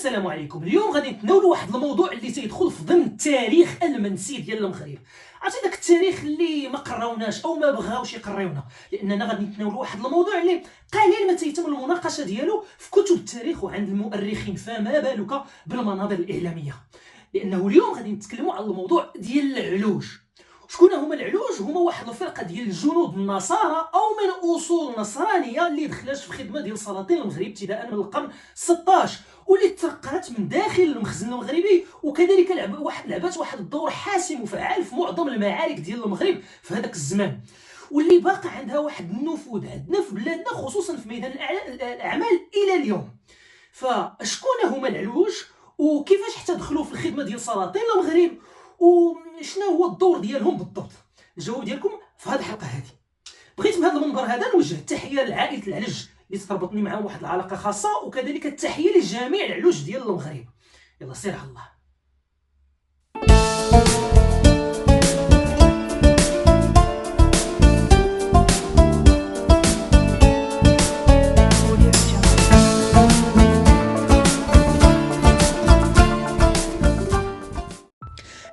السلام عليكم. اليوم غادي نتناولوا واحد الموضوع اللي تيدخل في ضمن التاريخ المنسي ديال المغرب. عرفتي داك التاريخ اللي ما قراوناش او ما بغاوش يقريونا، لاننا غادي نتناولوا واحد الموضوع اللي قليل ما تيتم المناقشه ديالو في كتب التاريخ وعند المؤرخين، فما بالك بالمناظر الاعلاميه. لانه اليوم غادي نتكلموا على الموضوع ديال العلوج. شكون هما العلوج؟ هما واحد الفرقه ديال الجنود النصارى او من اصول نصرانيه اللي دخلات في خدمه ديال سلاطين المغرب ابتداء من القرن 16 واللي ترقات من داخل المخزن المغربي، وكذلك لعبت واحد الدور حاسم وفعال في معظم المعارك ديال المغرب في هذاك الزمان، واللي باقي عندها واحد النفوذ عندنا في بلادنا خصوصا في ميدان الاعمال الى اليوم. فشكون هما العلوج وكيفاش حتى دخلوا في الخدمه ديال سلاطين المغرب وشنو هو الدور ديالهم بالضبط؟ الجواب ديالكم في هذه الحلقه هذه. بغيت بهذا المنبر هذا نوجه التحيه لعائله العلج اللي تربطني معهم واحد العلاقه خاصه، وكذلك التحيه لجميع العلوج ديال المغرب. يلا سير على الله.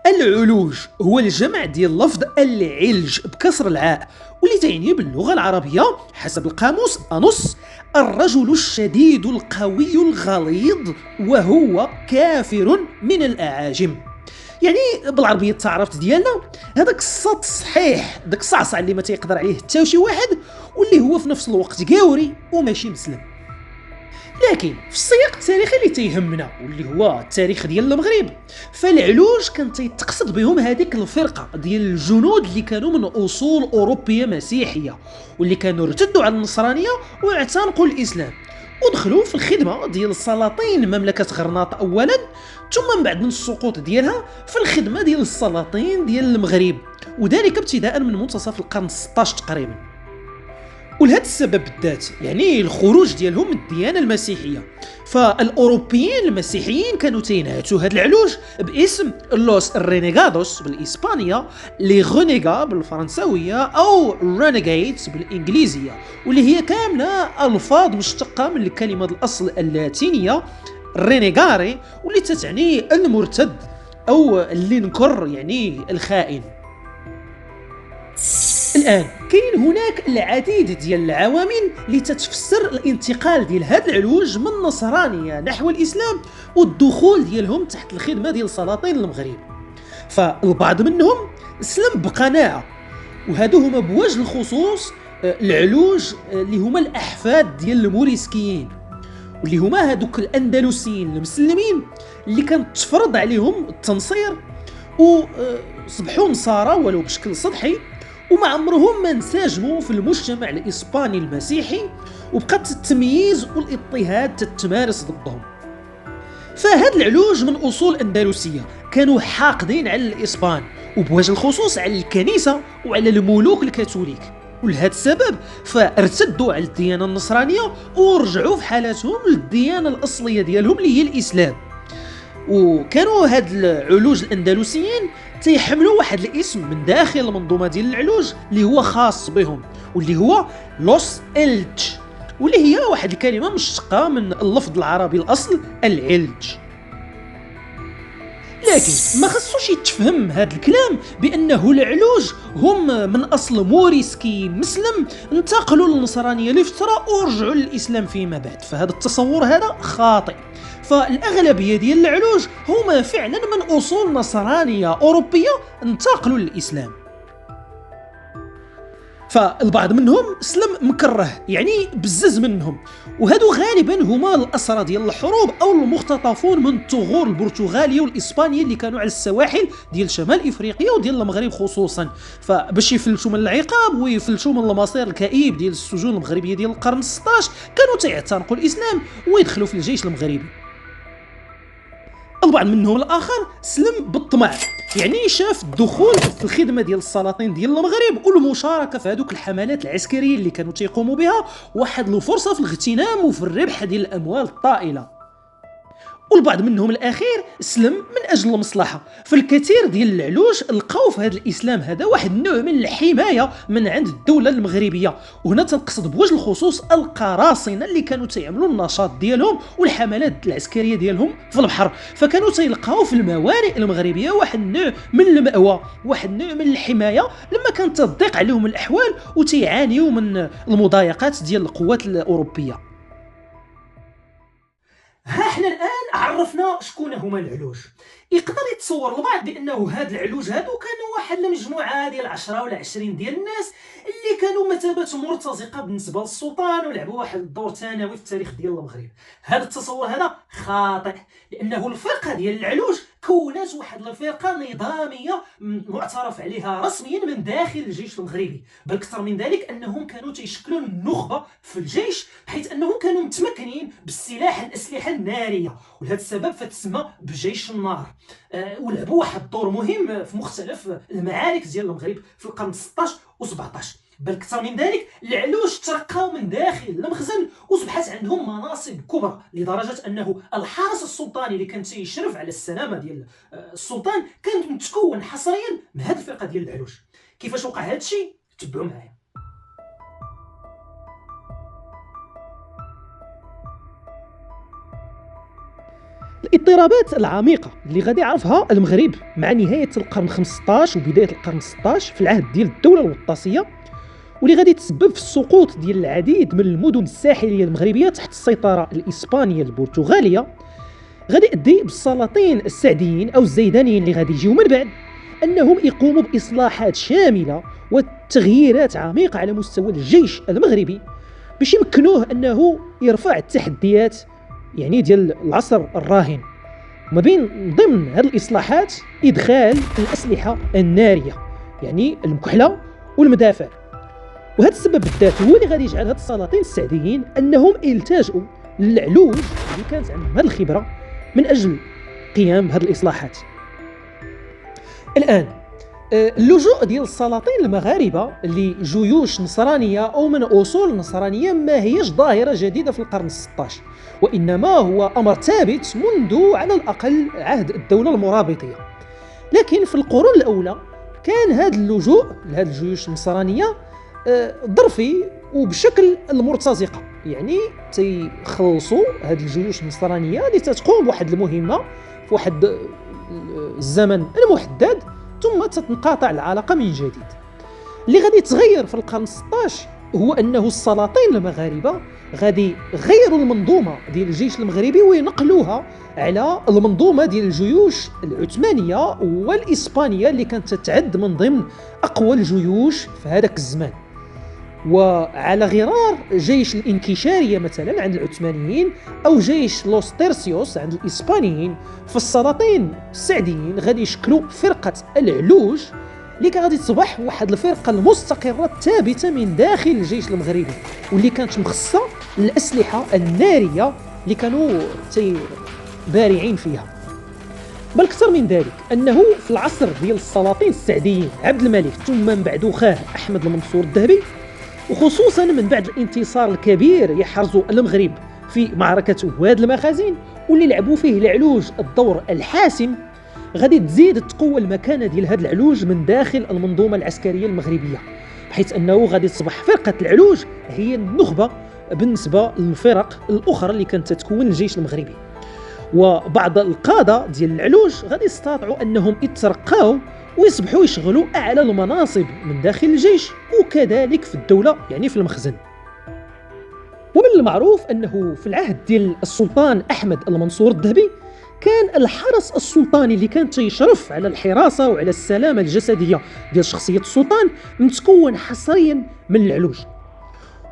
العلوج هو الجمع ديال لفظ العلج بكسر العاء، واللي تعني باللغه العربيه حسب القاموس أنص الرجل الشديد القوي الغليظ وهو كافر من الأعاجم. يعني بالعربيه التعرفت ديالنا هذاك الصوت الصحيح، داك الصعصع اللي ما تيقدر عليه حتى شي واحد، واللي هو في نفس الوقت قاوري وماشي مسلم. لكن في السياق التاريخي اللي تيهمنا واللي هو التاريخ ديال المغرب، فالعلوج كان تيتقصد بهم هذيك الفرقه ديال الجنود اللي كانوا من اصول اوروبيه مسيحيه، واللي كانوا ارتدوا على النصرانيه واعتنقوا الاسلام، ودخلوا في الخدمه ديال السلاطين مملكه غرناطه اولا، ثم من بعد من السقوط ديالها في الخدمه ديال السلاطين ديال المغرب، وذلك ابتداء من منتصف القرن 16 تقريبا. ولهذا السبب بالذات يعني الخروج ديالهم من الديانه المسيحيه، فالاوروبيين المسيحيين كانوا تينعتوا هاد العلوج باسم لوس رينيغادوس بالاسبانيه، لي غونيغا بالفرنساويه، او رينيغيتس بالانجليزيه، واللي هي كامله الفاظ مشتقه من الكلمه الاصل اللاتينيه رينيغاري، واللي تتعني المرتد او اللي نكر يعني الخائن. الان كاين هناك العديد ديال العوامل اللي تتفسر الانتقال ديال هاد العلوج من النصرانيه نحو الاسلام والدخول ديالهم تحت الخدمه ديال سلاطين المغرب. فالبعض منهم اسلم بقناعه، وهادو هما بوجه الخصوص العلوج اللي هما الاحفاد ديال الموريسكيين، واللي هما هادوك الاندلسيين المسلمين اللي كانت تفرض عليهم التنصير وصبحوا نصارى ولو بشكل سطحي، وما عمرهم ما انسجموا في المجتمع الإسباني المسيحي، وبقات التمييز والاضطهاد تتمارس ضدهم. فهاد العلوج من أصول أندلسية كانوا حاقدين على الإسبان، وبوجه الخصوص على الكنيسة وعلى الملوك الكاثوليك، ولهذا السبب فارتدوا على الديانة النصرانية ورجعوا في حالاتهم للديانة الأصلية ديالهم اللي هي الإسلام. وكانوا هاد العلوج الأندلسيين تيحملوا واحد الاسم من داخل المنظومه ديال العلوج اللي هو خاص بهم، واللي هو لوس إلج، واللي هي واحد الكلمه مشتقه من اللفظ العربي الاصل العلج. لكن ما خصوش يتفهم هذا الكلام بانه العلوج هم من اصل موريسكي مسلم انتقلوا للنصرانيه لفتره ورجعوا للاسلام فيما بعد، فهذا التصور هذا خاطئ. فالاغلبيه ديال العلوج هما فعلا من اصول نصرانيه اوروبيه انتقلوا للاسلام. فالبعض منهم اسلم مكره، يعني بزز منهم، وهادو غالبا هما الاسرى ديال الحروب او المختطفون من الثغور البرتغاليه والاسبانيه اللي كانوا على السواحل ديال شمال افريقيا وديال المغرب خصوصا، فباش يفلتوا من العقاب ويفلتوا من المصير الكئيب ديال السجون المغربيه ديال القرن 16 كانوا تيعتنقوا الاسلام ويدخلوا في الجيش المغربي. البعض منهم الاخر سلم بالطمع، يعني شاف الدخول في الخدمه ديال السلاطين ديال المغرب والمشاركه في هذوك الحملات العسكريه اللي كانوا تيقوموا بها واحد الفرصه في الاغتنام وفي الربح ديال الاموال الطائله. والبعض منهم الأخير سلم من أجل المصلحة. فالكثير ديال العلوش لقاو في هذا الإسلام هذا واحد النوع من الحماية من عند الدولة المغربية، وهنا تنقصد بوجه الخصوص القراصنة اللي كانوا تيعملوا النشاط ديالهم والحملات العسكرية ديالهم في البحر، فكانوا تيلقاو في الموانئ المغربية واحد النوع من المأوى، واحد النوع من الحماية لما كانت تضيق عليهم الأحوال وتيعانيوا من المضايقات ديال القوات الأوروبية. ها احنا الان عرفنا شكون هما العلوج. يقدر يتصور البعض بانه هاد العلوج هادو كانوا واحد المجموعه ديال 10 ولا 20 ديال الناس اللي كانوا مثابه مرتزقه بالنسبه للسلطان ولعبوا واحد الدور ثانوي في التاريخ ديال المغرب. هذا التصور هذا خاطئ، لانه الفرقه ديال العلوج كونات واحد الفرقه نظاميه معترف عليها رسميا من داخل الجيش المغربي، بل اكثر من ذلك انهم كانوا تيشكلوا النخبه في الجيش، بحيث انهم كانوا متمكنين الاسلحه الناريه، ولهذا السبب فتسمى بجيش النار. ولعبوا واحد الدور مهم في مختلف المعارك ديال المغرب في القرن 16 و17. بل اكثر من ذلك العلوش ترقاو من داخل المخزن وصبحت عندهم مناصب كبرى، لدرجه انه الحارس السلطاني اللي كان تيشرف على السلامه ديال السلطان كان متكون حصريا من هذه الفرقه ديال العلوش. كيفاش وقع هذا الشيء؟ تبعوا معايا. الاضطرابات العميقة اللي غادي يعرفها المغرب مع نهاية القرن 15 وبداية القرن 16 في العهد ديال الدولة الوطاسية، واللي غادي تسبب في السقوط ديال العديد من المدن الساحلية المغربية تحت السيطرة الإسبانية البرتغالية، غادي يؤدي بالسلاطين السعديين أو الزيدانيين اللي غادي يجيو من بعد أنهم يقوموا بإصلاحات شاملة وتغييرات عميقة على مستوى الجيش المغربي باش يمكنوه أنه يرفع التحديات يعني ديال العصر الراهن. ما بين ضمن هذه الإصلاحات إدخال الأسلحة النارية يعني المكحلة والمدافع، وهذا السبب بالذات هو اللي غادي يجعل هاد السلاطين السعديين أنهم يلتجئوا للعلوج اللي كانت عندهم هذه الخبرة من أجل قيام بهذه الإصلاحات. الآن اللجوء ديال السلاطين المغاربة لجيوش نصرانية أو من أصول نصرانية ما هيش ظاهرة جديدة في القرن 16، وإنما هو أمر ثابت منذ على الأقل عهد الدولة المرابطية. لكن في القرون الأولى كان هذا اللجوء لهذه الجيوش النصرانية ظرفي وبشكل المرتزقة، يعني تيخلصوا هذه الجيوش النصرانية اللي تتقوم بواحد المهمة في واحد الزمن المحدد ثم تنقطع العلاقة من جديد. اللي غادي يتغير في القرن 16 هو أنه السلاطين المغاربة غادي يغيروا المنظومة ديال الجيش المغربي وينقلوها على المنظومة ديال الجيوش العثمانية والإسبانية اللي كانت تتعد من ضمن أقوى الجيوش في هذاك الزمان. وعلى غرار جيش الانكشارية مثلا عند العثمانيين أو جيش لوس تيرسيوس عند الإسبانيين، فالسلاطين السعديين غادي يشكلوا فرقة العلوج اللي كان غادي تصبح واحد الفرقة المستقرة الثابتة من داخل الجيش المغربي، واللي كانت مخصصة للأسلحة النارية اللي كانوا بارعين فيها. بل أكثر من ذلك أنه في العصر ديال السلاطين السعديين عبد الملك ثم من بعد خاه أحمد المنصور الذهبي، وخصوصا من بعد الانتصار الكبير يحرز المغرب في معركة واد المخازن واللي لعبوا فيه العلوج الدور الحاسم، غادي تزيد تقوى المكانة ديال هاد العلوج من داخل المنظومة العسكرية المغربية، بحيث أنه غادي تصبح فرقة العلوج هي النخبة بالنسبة للفرق الأخرى اللي كانت تتكون الجيش المغربي. وبعض القادة ديال العلوج غادي يستطيعوا أنهم يترقاو ويصبحوا يشغلوا أعلى المناصب من داخل الجيش وكذلك في الدولة يعني في المخزن. ومن المعروف أنه في العهد ديال السلطان أحمد المنصور الذهبي كان الحرس السلطاني اللي كان تيشرف على الحراسة وعلى السلامة الجسدية ديال شخصية السلطان متكون حصريا من العلوج.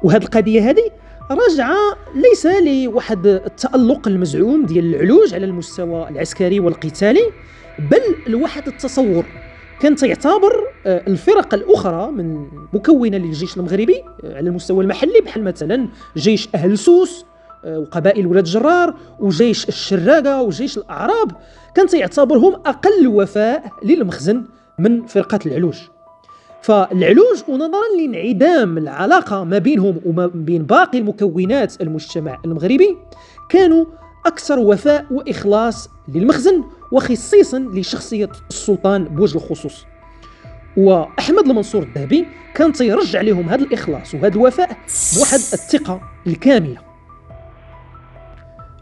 وهذه القضية هذه راجعة ليس لواحد التألق المزعوم ديال العلوج على المستوى العسكري والقتالي، بل لواحد التصور كان يعتبر الفرق الأخرى من مكونة للجيش المغربي على المستوى المحلي بحال مثلا جيش أهل سوس وقبائل ولاد جرار وجيش الشراقة وجيش الأعراب، كان يعتبرهم أقل وفاء للمخزن من فرقة العلوج. فالعلوج ونظرا لانعدام العلاقة ما بينهم وما بين باقي المكونات المجتمع المغربي كانوا أكثر وفاء وإخلاص للمخزن وخصيصا لشخصية السلطان بوجه الخصوص. وأحمد المنصور الذهبي كان تيرجع لهم هذا الإخلاص وهذا الوفاء بواحد الثقة الكاملة.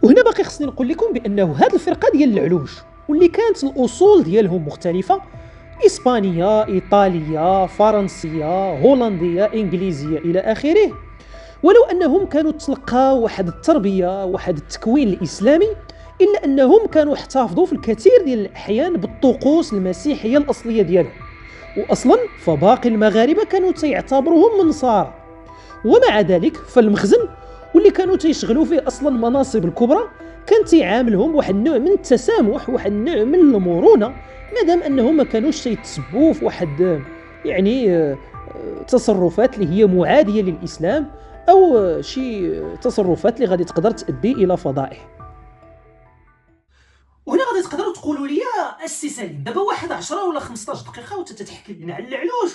وهنا باقي خصني نقول لكم بأنه هذه الفرقة ديال العلوج واللي كانت الأصول ديالهم مختلفة، إسبانية، إيطالية، فرنسية، هولندية، إنجليزية إلى آخره، ولو أنهم كانوا تلقاو واحد التربية واحد التكوين الإسلامي، إلا أنهم كانوا احتفظوا في الكثير ديال الأحيان بالطقوس المسيحية الأصلية ديالهم، وأصلا فباقي المغاربة كانوا تيعتبروهم منصارى. ومع ذلك فالمخزن واللي كانوا تيشغلوا فيه أصلا المناصب الكبرى كان تيعاملهم واحد النوع من التسامح، واحد النوع من المرونة، مادام أنهم ما كانوش تيتسبوا في واحد يعني تصرفات اللي هي معادية للإسلام أو شي تصرفات اللي غادي تقدر تؤدي إلى فضائح. وهنا غادي تقدروا تقولوا لي السي سليم دابا واحد 10 ولا 15 دقيقه وتتحكي لنا على العلوج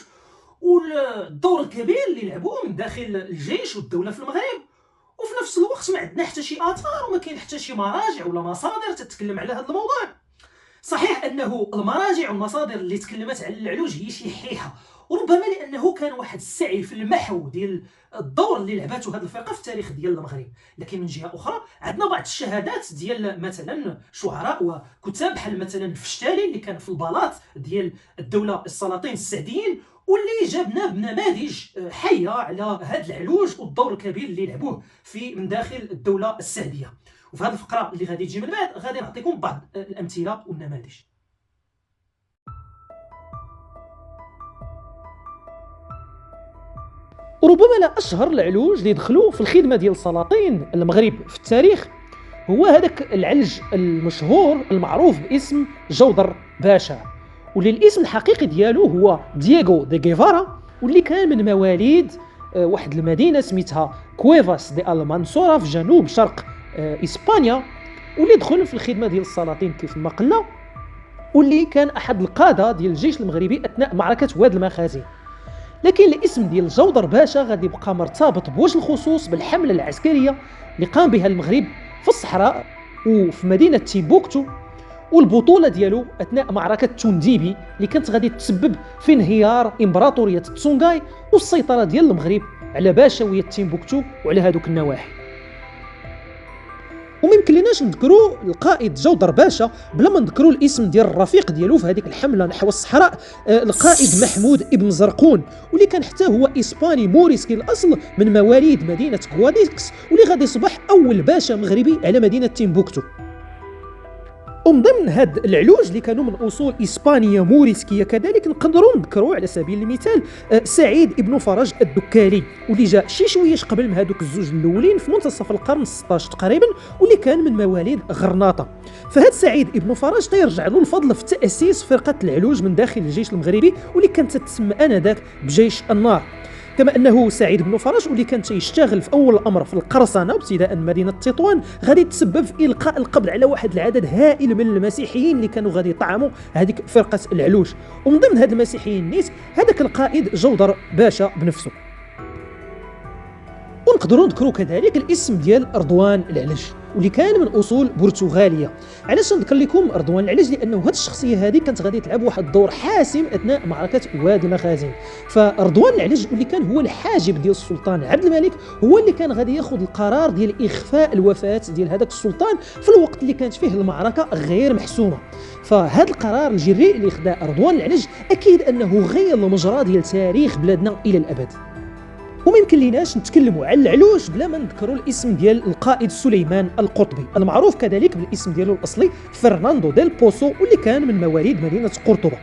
والدور الكبير اللي لعبوه من داخل الجيش والدوله في المغرب، وفي نفس الوقت ما عندنا حتى شي اثار وما كاين حتى شي مراجع ولا مصادر تتكلم على هذا الموضوع. صحيح انه المراجع والمصادر اللي تكلمت على العلوج هي شي حيحه، وربما لانه كان واحد السعي في المحو ديال الدور اللي لعبته هذه الفرقه في التاريخ ديال المغرب. لكن من جهه اخرى عندنا بعض الشهادات ديال مثلا شعراء وكتاب بحال مثلا الفشتالي اللي كان في البلاط ديال الدوله السلاطين السعديين، واللي جابنا بنماذج حيه على هذا العلوج والدور الكبير اللي لعبوه في من داخل الدوله السعديه. وفي هذه الفقره اللي غادي تجي من بعد غادي نعطيكم بعض الامثله والنماذج. وربما لا أشهر العلوج اللي دخلوا في الخدمة ديال سلاطين المغرب في التاريخ هو هذاك العلج المشهور المعروف باسم جودر باشا، واللي الاسم الحقيقي ديالو هو دييغو دي غيفارا، واللي كان من مواليد واحد المدينة سميتها كويفاس دي المانسورا في جنوب شرق إسبانيا، واللي دخل في الخدمة ديال السلاطين كيف ما قلنا، واللي كان أحد القادة ديال الجيش المغربي أثناء معركة واد المخازن. لكن الاسم ديال جودر باشا غادي يبقى مرتبط بوجه الخصوص بالحملة العسكرية اللي قام بها المغرب في الصحراء وفي مدينة تيمبوكتو، والبطولة ديالو أثناء معركة تونديبي اللي كانت غادي تسبب في انهيار إمبراطورية تسونغاي والسيطرة ديال المغرب على باشوية تيمبوكتو وعلى هذوك النواحي. وما يمكنلناش نذكروا القائد جودر باشا بلا ما نذكروا الاسم ديال الرفيق ديالو في هذيك الحمله نحو الصحراء، القائد محمود ابن زرقون، واللي كان حتى هو اسباني موريسكي الاصل من مواليد مدينه كواديكس، واللي غادي يصبح اول باشا مغربي على مدينه تيمبوكتو. ومن ضمن هاد العلوج اللي كانوا من اصول اسبانيه موريسكيه كذلك نقدروا نذكروا على سبيل المثال سعيد ابن فرج الدكالي، واللي جاء شي شويش قبل من هذوك الزوج الاولين في منتصف القرن 16 تقريبا، واللي كان من مواليد غرناطه. فهاد سعيد ابن فرج تيرجع له الفضل في تاسيس فرقه العلوج من داخل الجيش المغربي، واللي كانت تتسمى انذاك بجيش النار. كما انه سعيد بن فرج واللي كان تيشتغل في اول الامر في القرصنه ابتداء مدينه تطوان غادي تسبب في القاء القبض على واحد العدد هائل من المسيحيين اللي كانوا غادي يطعموا هذيك فرقه العلوج. ومن ضمن هاد المسيحيين نيت هذاك القائد جودر باشا بنفسه. ونقدروا نذكروا كذلك الاسم ديال رضوان العلج واللي كان من اصول برتغاليه. علاش نذكر لكم رضوان العلج؟ لانه هذه الشخصيه هذه كانت غادي تلعب واحد الدور حاسم اثناء معركه واد المخازن. فرضوان العلج واللي كان هو الحاجب ديال السلطان عبد الملك هو اللي كان غادي ياخذ القرار ديال اخفاء الوفاه ديال هذاك السلطان في الوقت اللي كانت فيه المعركه غير محسومه. فهذا القرار الجريء اللي خدا رضوان العلج اكيد انه غير المجرى ديال تاريخ بلادنا الى الابد. وما يمكن ليناش نتكلموا على العلوج بلا ما نذكروا الاسم ديال القائد سليمان القرطبي المعروف كذلك بالاسم ديالو الاصلي فرناندو ديل بوسو، واللي كان من مواليد مدينه قرطبه.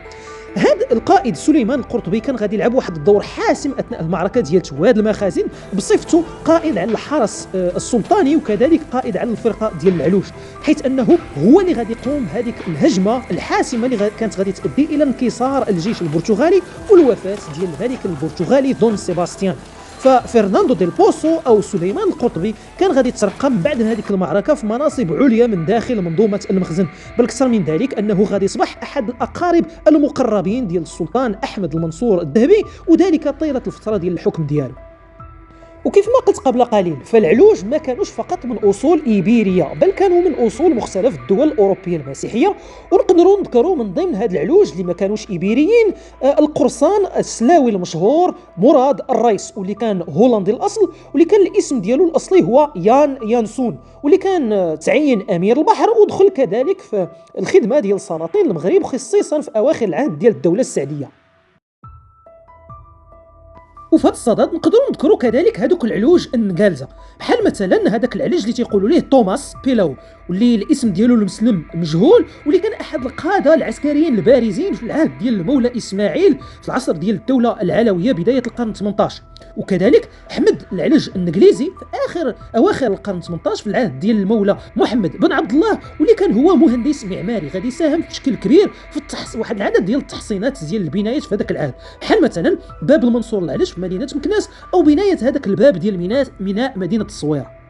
هذا القائد سليمان القرطبي كان غادي يلعب واحد الدور حاسم اثناء المعركه ديال واد المخازن بصفته قائد على الحرس السلطاني وكذلك قائد على الفرقه ديال العلوج، حيث انه هو اللي غادي يقوم بهذيك الهجمه الحاسمه اللي كانت غادي تؤدي الى انكسار الجيش البرتغالي والوفاه ديال الملك البرتغالي دون سيباستيان. ففرناندو ديل بوسو او سليمان القرطبي كان غادي يترقى من بعد هذيك المعركه في مناصب عليا من داخل منظومه المخزن، بل اكثر من ذلك انه غادي يصبح احد الاقارب المقربين ديال السلطان احمد المنصور الذهبي، وذلك طيله الفتره ديال الحكم ديالو. وكيف ما قلت قبل قليل فالعلوج ما كانوش فقط من اصول ايبيريه، بل كانوا من اصول مختلف الدول الاوروبيه المسيحيه. ونقدروا نذكروا من ضمن هاد العلوج اللي ما كانوش ايبيريين القرصان السلاوي المشهور مراد الرئيس، واللي كان هولندي الاصل، واللي كان الاسم ديالو الاصلي هو يان يانسون، واللي كان تعين امير البحر، ودخل كذلك في الخدمه ديال سلاطين المغرب خصيصا في اواخر العهد ديال الدوله السعديه. وفي هذا الصدد نقدروا نذكروا كذلك هذوك العلوج النقالزه، بحال مثلا هذاك العلج اللي تيقولوا ليه توماس بيلو، واللي الاسم ديالو المسلم مجهول، واللي كان احد القاده العسكريين البارزين في العهد ديال المولى اسماعيل في العصر ديال الدوله العلويه بدايه القرن 18. وكذلك احمد العلج الانجليزي في اواخر القرن 18 في العهد ديال المولى محمد بن عبد الله، واللي كان هو مهندس معماري غادي يساهم بشكل كبير في واحد العدد ديال التحصينات ديال البنايات في هذاك العهد، بحال مثلا باب المنصور العلج في مدينه مكناس، او بنايه هذاك الباب ديال ميناء مدينه الصويره.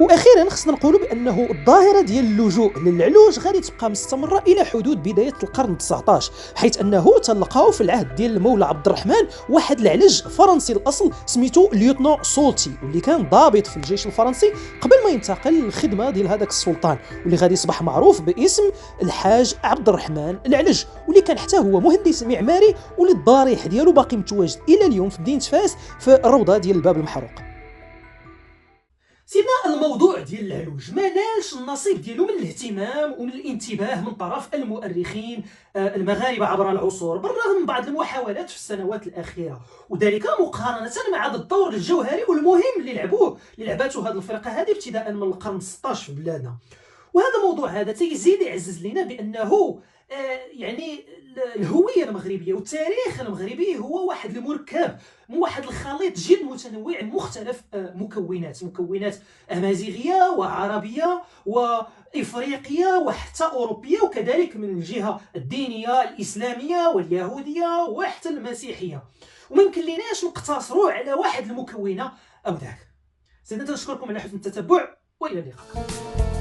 واخيرا خصنا نقولوا بانه الظاهره ديال اللجوء للعلوج غادي تبقى مستمره الى حدود بدايه القرن 19، حيث انه تلقاو في العهد ديال المولى عبد الرحمن واحد العلج فرنسي الاصل سميتو ليوتنون سولتي، واللي كان ضابط في الجيش الفرنسي قبل ما ينتقل للخدمه ديال هذاك السلطان، واللي غادي يصبح معروف باسم الحاج عبد الرحمن العلج، واللي كان حتى هو مهندس معماري، واللي الضريح ديالو باقي متواجد الى اليوم في مدينه فاس في الروضه ديال الباب المحروق. سيدنا الموضوع ديال العلوج ما نالش النصيب ديالو من الاهتمام ومن الانتباه من طرف المؤرخين المغاربه عبر العصور، بالرغم من بعض المحاولات في السنوات الاخيره، وذلك مقارنه مع هذا الدور الجوهري والمهم اللي لعباته هذه الفرقه هذه ابتداء من القرن 16 في بلادنا. وهذا الموضوع هذا تيزيد يعزز لنا بانه يعني الهويه المغربيه والتاريخ المغربي هو واحد المركب، واحد الخليط جد متنوع من مختلف مكونات امازيغيه وعربيه وافريقيه وحتى اوروبيه، وكذلك من الجهه الدينيه الاسلاميه واليهوديه وحتى المسيحيه، وما يمكنليناش نقتصروا على واحد المكونه او ذاك. سيدنا نشكركم على حسن التتبع والى اللقاء.